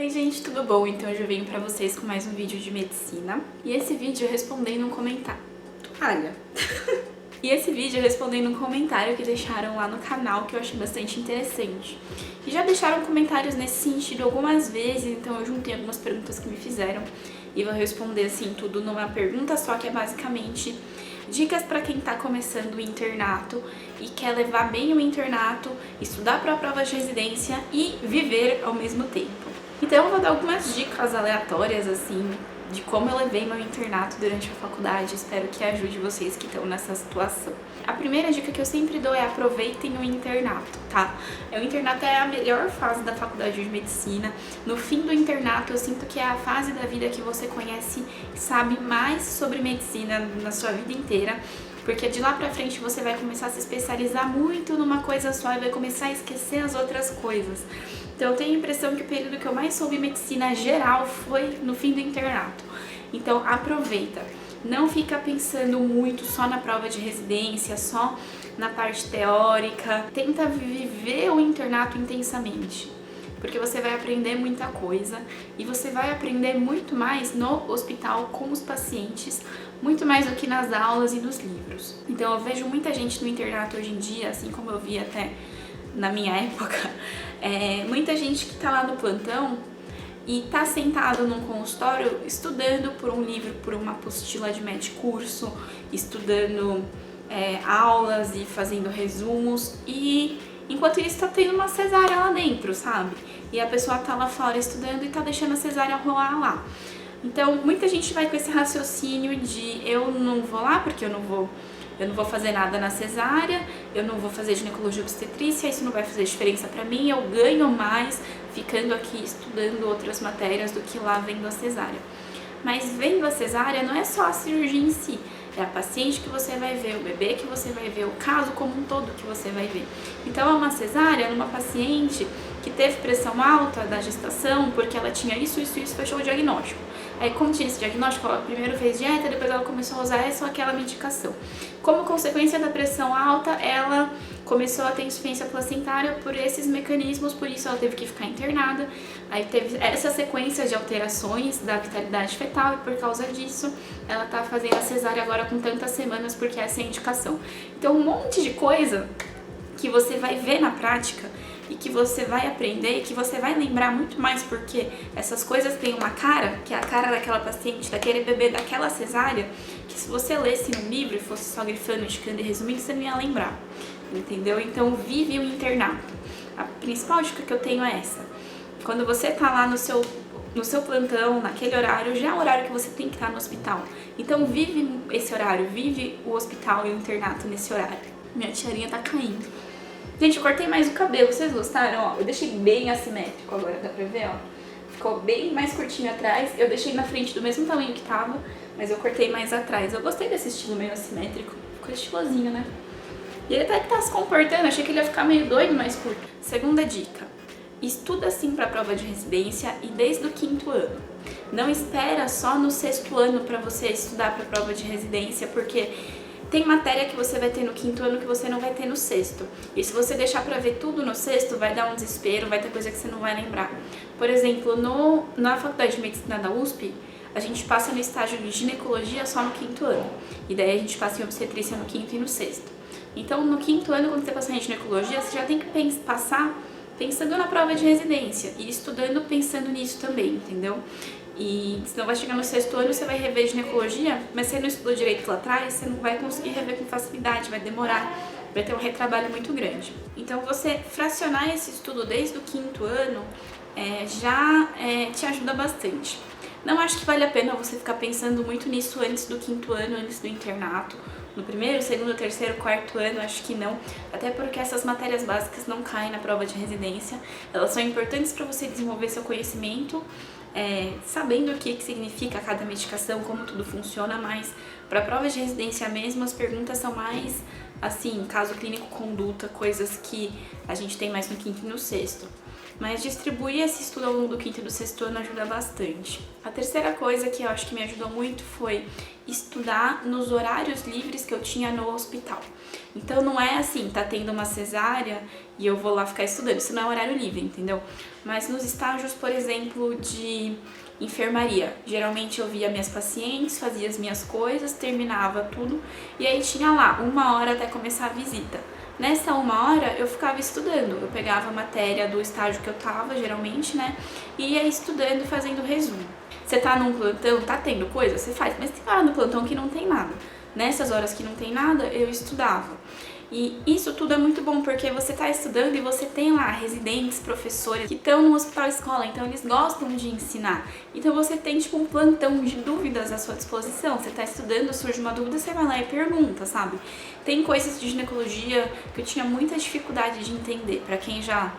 Oi gente, tudo bom? Então hoje eu venho pra vocês com mais um vídeo de medicina. E esse vídeo eu respondendo um comentário. Olha! E esse vídeo eu respondendo um comentário que deixaram lá no canal que eu achei bastante interessante. E já deixaram comentários nesse sentido algumas vezes, então eu juntei algumas perguntas que me fizeram e vou responder assim tudo numa pergunta só, que é basicamente dicas para quem tá começando o internato e quer levar bem o internato, estudar para a prova de residência e viver ao mesmo tempo. Então eu vou dar algumas dicas aleatórias assim de como eu levei meu internato durante a faculdade, espero que ajude vocês que estão nessa situação. A primeira dica que eu sempre dou é aproveitem o internato, tá? O internato é a melhor fase da faculdade de medicina. No fim do internato eu sinto que é a fase da vida que você conhece e sabe mais sobre medicina na sua vida inteira, porque de lá pra frente você vai começar a se especializar muito numa coisa só e vai começar a esquecer as outras coisas. Então eu tenho a impressão que o período que eu mais soube medicina geral foi no fim do internato. Então aproveita, não fica pensando muito só na prova de residência, só na parte teórica. Tenta viver o internato intensamente, porque você vai aprender muita coisa e você vai aprender muito mais no hospital com os pacientes, muito mais do que nas aulas e nos livros. Então eu vejo muita gente no internato hoje em dia, assim como eu vi até na minha época, muita gente que tá lá no plantão e tá sentado num consultório estudando por um livro, por uma apostila de curso, estudando aulas e fazendo resumos, e enquanto isso tá tendo uma cesárea lá dentro, sabe? E a pessoa tá lá fora estudando e tá deixando a cesárea rolar lá. Então muita gente vai com esse raciocínio de eu não vou lá porque eu não vou fazer nada na cesárea, eu não vou fazer ginecologia obstetrícia, isso não vai fazer diferença pra mim, eu ganho mais ficando aqui estudando outras matérias do que lá vendo a cesárea. Mas vendo a cesárea não é só a cirurgia em si, é a paciente que você vai ver, o bebê que você vai ver, o caso como um todo que você vai ver. Então é uma cesárea numa paciente que teve pressão alta da gestação porque ela tinha isso, fechou o diagnóstico. Aí, como tinha esse diagnóstico, ela primeiro fez dieta, depois ela começou a usar essa ou aquela medicação. Como consequência da pressão alta, ela começou a ter insuficiência placentária por esses mecanismos, por isso ela teve que ficar internada. Aí teve essa sequência de alterações da vitalidade fetal e por causa disso ela tá fazendo a cesárea agora com tantas semanas porque essa é a indicação. Então um monte de coisa que você vai ver na prática e que você vai aprender e que você vai lembrar muito mais, porque essas coisas têm uma cara, que é a cara daquela paciente, daquele bebê, daquela cesárea, que se você lesse num livro e fosse só grifando, indicando e resumindo, você não ia lembrar, entendeu? Então vive o internato. A principal dica que eu tenho é essa: quando você tá lá no seu plantão, naquele horário, já é o horário que você tem que estar no hospital. Então vive esse horário, vive o hospital e o internato nesse horário. Minha tiarinha tá caindo. Gente, eu cortei mais o cabelo, vocês gostaram? Ó, eu deixei bem assimétrico agora, dá pra ver, ó. Ficou bem mais curtinho atrás, eu deixei na frente do mesmo tamanho que tava, mas eu cortei mais atrás. Eu gostei desse estilo meio assimétrico, ficou estilosinho, né? E ele até que tá se comportando, achei que ele ia ficar meio doido, mais curto. Segunda dica: estuda assim pra prova de residência e desde o 5º ano. Não espera só no 6º ano pra você estudar pra prova de residência, porque tem matéria que você vai ter no 5º ano que você não vai ter no 6º. E se você deixar pra ver tudo no 6º, vai dar um desespero, vai ter coisa que você não vai lembrar. Por exemplo, na Faculdade de Medicina da USP, a gente passa no estágio de ginecologia só no 5º ano. E daí a gente passa em obstetrícia no 5º e no 6º. Então, no 5º ano, quando você passar em ginecologia, você já tem que passar pensando na prova de residência e estudando pensando nisso também, entendeu? E senão vai chegar no 6º ano, você vai rever ginecologia, mas você não estudou direito lá atrás, você não vai conseguir rever com facilidade, vai demorar, vai ter um retrabalho muito grande. Então você fracionar esse estudo desde o 5º ano já te ajuda bastante. Não acho que vale a pena você ficar pensando muito nisso antes do 5º ano, antes do internato. No 1º, 2º, 3º, 4º ano, acho que não. Até porque essas matérias básicas não caem na prova de residência. Elas são importantes para você desenvolver seu conhecimento, sabendo o que significa cada medicação, como tudo funciona, mas para a prova de residência mesmo, as perguntas são mais, assim, caso clínico, conduta, coisas que a gente tem mais no 5º e no 6º. Mas distribuir esse estudo ao longo do quinto e do sexto ano ajuda bastante. A terceira coisa que eu acho que me ajudou muito foi estudar nos horários livres que eu tinha no hospital. Então não é assim, tá tendo uma cesárea e eu vou lá ficar estudando, isso não é horário livre, entendeu? Mas nos estágios, por exemplo, de enfermaria, geralmente eu via minhas pacientes, fazia as minhas coisas, terminava tudo e aí tinha lá 1 hora até começar a visita. Nessa 1 hora eu ficava estudando, eu pegava a matéria do estágio que eu tava, geralmente, né, e ia estudando, fazendo resumo. Você tá num plantão, tá tendo coisa, você faz, mas tem hora no plantão que não tem nada. Nessas horas que não tem nada, eu estudava. E isso tudo é muito bom porque você tá estudando e você tem lá residentes, professores que estão no hospital escola, então eles gostam de ensinar. Então você tem tipo um plantão de dúvidas à sua disposição. Você tá estudando, surge uma dúvida, você vai lá e pergunta, sabe? Tem coisas de ginecologia que eu tinha muita dificuldade de entender. Pra quem já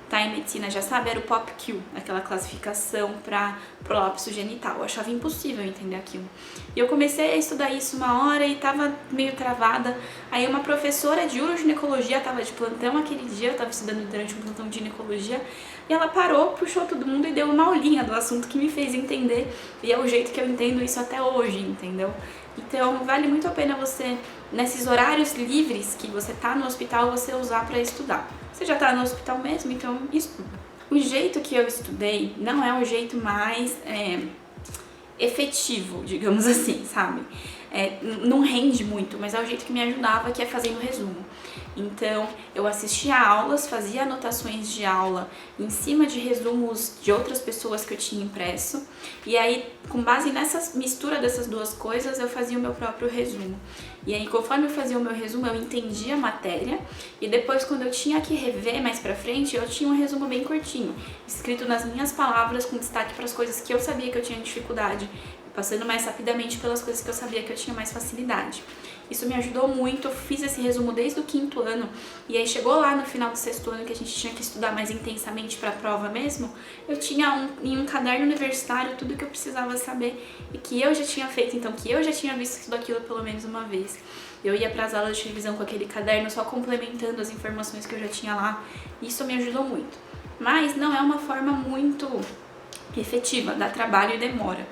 tá em medicina já sabe, era o POPQ, aquela classificação para prolapso genital. Eu achava impossível entender aquilo. E eu comecei a estudar isso 1 hora e tava meio travada. Aí uma professora de uroginecologia tava de plantão aquele dia, eu tava estudando durante um plantão de ginecologia, e ela parou, puxou todo mundo e deu uma aulinha do assunto que me fez entender. E é o jeito que eu entendo isso até hoje, entendeu? Então vale muito a pena você, nesses horários livres que você tá no hospital, você usar para estudar. Você já tá no hospital mesmo, então estuda. O jeito que eu estudei não é o jeito mais efetivo, digamos assim, sabe? Não rende muito, mas é o jeito que me ajudava, que é fazendo resumo. Então, eu assistia aulas, fazia anotações de aula em cima de resumos de outras pessoas que eu tinha impresso. E aí, com base nessa mistura dessas duas coisas, eu fazia o meu próprio resumo. E aí, conforme eu fazia o meu resumo, eu entendia a matéria. E depois, quando eu tinha que rever mais pra frente, eu tinha um resumo bem curtinho, escrito nas minhas palavras, com destaque para as coisas que eu sabia que eu tinha dificuldade, passando mais rapidamente pelas coisas que eu sabia que eu tinha mais facilidade. Isso me ajudou muito, eu fiz esse resumo desde o 5º ano, e aí chegou lá no final do 6º ano, que a gente tinha que estudar mais intensamente para a prova mesmo, eu tinha em um caderno universitário tudo que eu precisava saber e que eu já tinha feito, então que eu já tinha visto tudo aquilo pelo menos uma vez. Eu ia para as aulas de revisão com aquele caderno, só complementando as informações que eu já tinha lá, e isso me ajudou muito. Mas não é uma forma muito efetiva, dá trabalho e demora.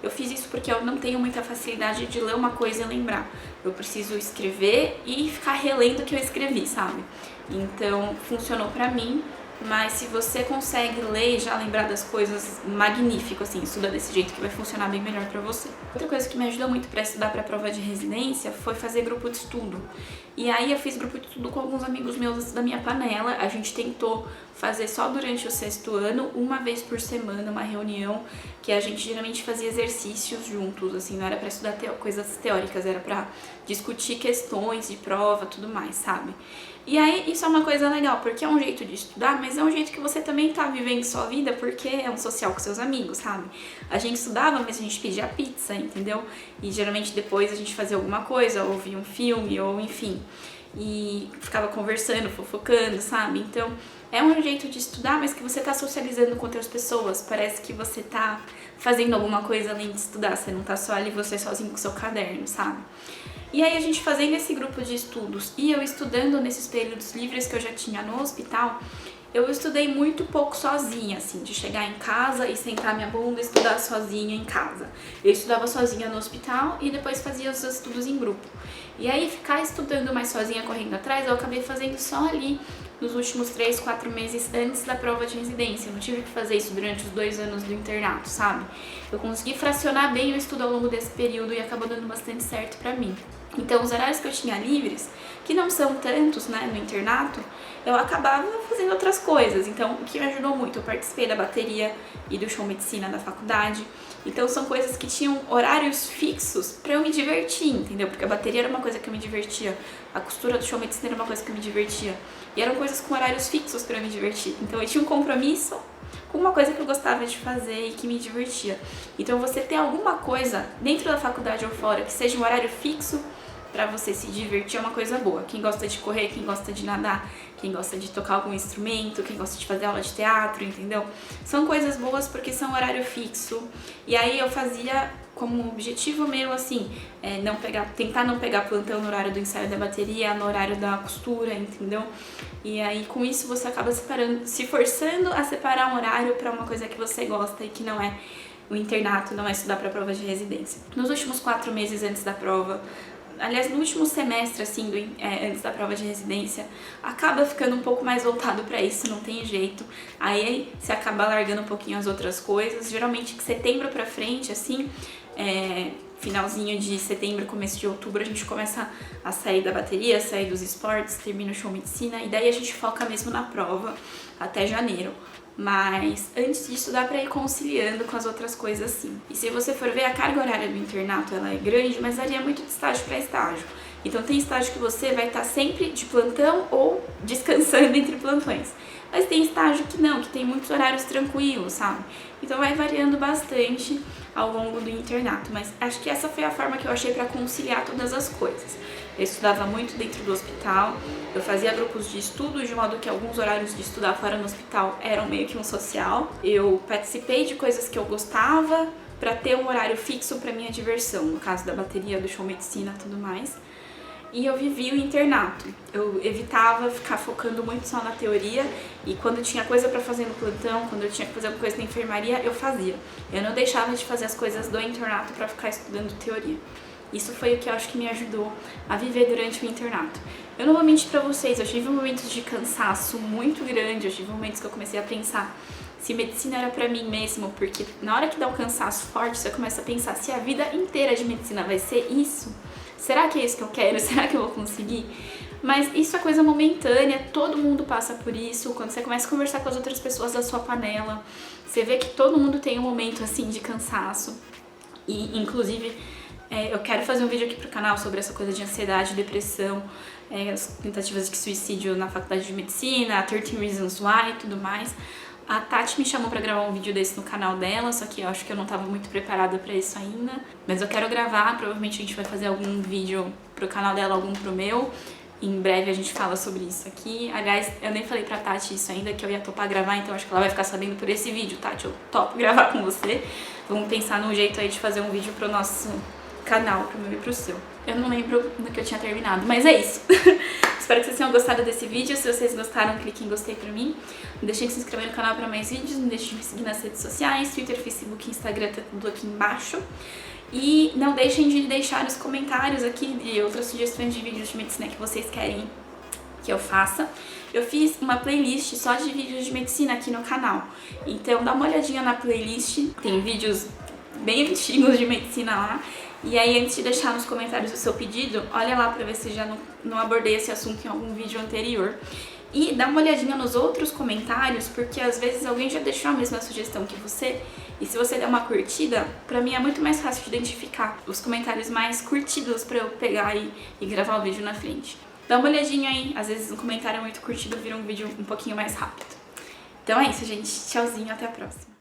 Eu fiz isso porque eu não tenho muita facilidade de ler uma coisa e lembrar. Eu preciso escrever e ficar relendo o que eu escrevi, sabe? Então, funcionou pra mim, mas se você consegue ler e já lembrar das coisas, magnífico, assim, estuda desse jeito que vai funcionar bem melhor pra você. Outra coisa que me ajudou muito pra estudar pra prova de residência foi fazer grupo de estudo. E aí eu fiz grupo de estudo com alguns amigos meus da minha panela. A gente tentou fazer só durante o 6º ano, uma vez por semana, uma reunião que a gente geralmente fazia exercícios juntos, assim, não era pra estudar coisas teóricas, era pra discutir questões de prova, tudo mais, sabe? E aí isso é uma coisa legal, porque é um jeito de estudar, mas é um jeito que você também tá vivendo sua vida, porque é um social com seus amigos, sabe? A gente estudava, mas a gente pedia pizza, entendeu? E geralmente depois a gente fazia alguma coisa, ou via um filme, ou enfim, e ficava conversando, fofocando, sabe? Então é um jeito de estudar, mas que você tá socializando com outras pessoas, parece que você tá fazendo alguma coisa além de estudar, você não tá só ali você sozinho com o seu caderno, sabe? E aí a gente fazendo esse grupo de estudos e eu estudando nesses períodos livres que eu já tinha no hospital, eu estudei muito pouco sozinha, assim, de chegar em casa e sentar minha bunda e estudar sozinha em casa. Eu estudava sozinha no hospital e depois fazia os estudos em grupo. E aí ficar estudando mais sozinha, correndo atrás, eu acabei fazendo só ali nos últimos 3, 4 meses antes da prova de residência. Eu não tive que fazer isso durante os 2 anos do internato, sabe? Eu consegui fracionar bem o estudo ao longo desse período e acabou dando bastante certo pra mim. Então, os horários que eu tinha livres, que não são tantos, né, no internato, eu acabava fazendo outras coisas. Então, o que me ajudou muito, eu participei da bateria e do show medicina da faculdade. Então, são coisas que tinham horários fixos pra eu me divertir, entendeu? Porque a bateria era uma coisa que eu me divertia, a costura do show medicina era uma coisa que eu me divertia. E eram coisas com horários fixos pra eu me divertir. Então, eu tinha um compromisso com uma coisa que eu gostava de fazer e que me divertia. Então, você ter alguma coisa dentro da faculdade ou fora que seja um horário fixo pra você se divertir é uma coisa boa. Quem gosta de correr, quem gosta de nadar, quem gosta de tocar algum instrumento, quem gosta de fazer aula de teatro, entendeu? São coisas boas porque são horário fixo. E aí eu fazia como objetivo meu, assim, tentar não pegar plantão no horário do ensaio da bateria, no horário da costura, entendeu? E aí, com isso, você acaba se forçando a separar um horário pra uma coisa que você gosta e que não é o internato, não é estudar pra prova de residência. Nos últimos 4 meses antes da prova, aliás, no último semestre, assim, antes da prova de residência, acaba ficando um pouco mais voltado pra isso, não tem jeito. Aí você acaba largando um pouquinho as outras coisas. Geralmente, de setembro pra frente, assim, finalzinho de setembro, começo de outubro, a gente começa a sair da bateria, sair dos esportes, termina o show medicina, e daí a gente foca mesmo na prova até janeiro. Mas antes disso dá pra ir conciliando com as outras coisas assim. E se você for ver, a carga horária do internato ela é grande, mas varia muito de estágio pra estágio. Então tem estágio que você vai estar sempre de plantão ou descansando entre plantões. Mas tem estágio que não, que tem muitos horários tranquilos, sabe? Então vai variando bastante ao longo do internato. Mas acho que essa foi a forma que eu achei pra conciliar todas as coisas. Eu estudava muito dentro do hospital, eu fazia grupos de estudo, de modo que alguns horários de estudar fora no hospital eram meio que um social. Eu participei de coisas que eu gostava pra ter um horário fixo pra minha diversão, no caso da bateria, do show medicina e tudo mais. E eu vivi o internato. Eu evitava ficar focando muito só na teoria, e quando tinha coisa pra fazer no plantão, quando eu tinha que fazer alguma coisa na enfermaria, eu fazia. Eu não deixava de fazer as coisas do internato pra ficar estudando teoria. Isso foi o que eu acho que me ajudou a viver durante o internato. Eu não vou mentir pra vocês, eu tive momentos de cansaço muito grande, eu tive momentos que eu comecei a pensar se medicina era pra mim mesmo, porque na hora que dá um cansaço forte, você começa a pensar se a vida inteira de medicina vai ser isso. Será que é isso que eu quero? Será que eu vou conseguir? Mas isso é coisa momentânea, todo mundo passa por isso. Quando você começa a conversar com as outras pessoas da sua panela, você vê que todo mundo tem um momento assim de cansaço. E inclusive eu quero fazer um vídeo aqui pro canal sobre essa coisa de ansiedade, depressão, as tentativas de suicídio na faculdade de medicina, 13 Reasons Why e tudo mais. A Tati me chamou pra gravar um vídeo desse no canal dela, só que eu acho que eu não tava muito preparada pra isso ainda. Mas eu quero gravar, provavelmente a gente vai fazer algum vídeo pro canal dela, algum pro meu. Em breve a gente fala sobre isso aqui. Aliás, eu nem falei pra Tati isso ainda, que eu ia topar gravar, então acho que ela vai ficar sabendo por esse vídeo, Tati. Eu topo gravar com você. Vamos pensar num jeito aí de fazer um vídeo pro nosso canal, pro meu e pro seu. Eu não lembro do que eu tinha terminado, mas é isso. Espero que vocês tenham gostado desse vídeo. Se vocês gostaram, clique em gostei pra mim. Não deixem de se inscrever no canal pra mais vídeos. Não deixem de me seguir nas redes sociais, Twitter, Facebook, Instagram, tá tudo aqui embaixo. E não deixem de deixar os comentários aqui de outras sugestões de vídeos de medicina que vocês querem que eu faça. Eu fiz uma playlist só de vídeos de medicina aqui no canal. Então dá uma olhadinha na playlist. Tem vídeos bem antigos de medicina lá. E aí, antes de deixar nos comentários o seu pedido, olha lá pra ver se já não abordei esse assunto em algum vídeo anterior. E dá uma olhadinha nos outros comentários, porque às vezes alguém já deixou a mesma sugestão que você. E se você der uma curtida, pra mim é muito mais fácil de identificar os comentários mais curtidos pra eu pegar e gravar o vídeo na frente. Dá uma olhadinha aí, às vezes um comentário muito curtido vira um vídeo um pouquinho mais rápido. Então é isso, gente. Tchauzinho, até a próxima.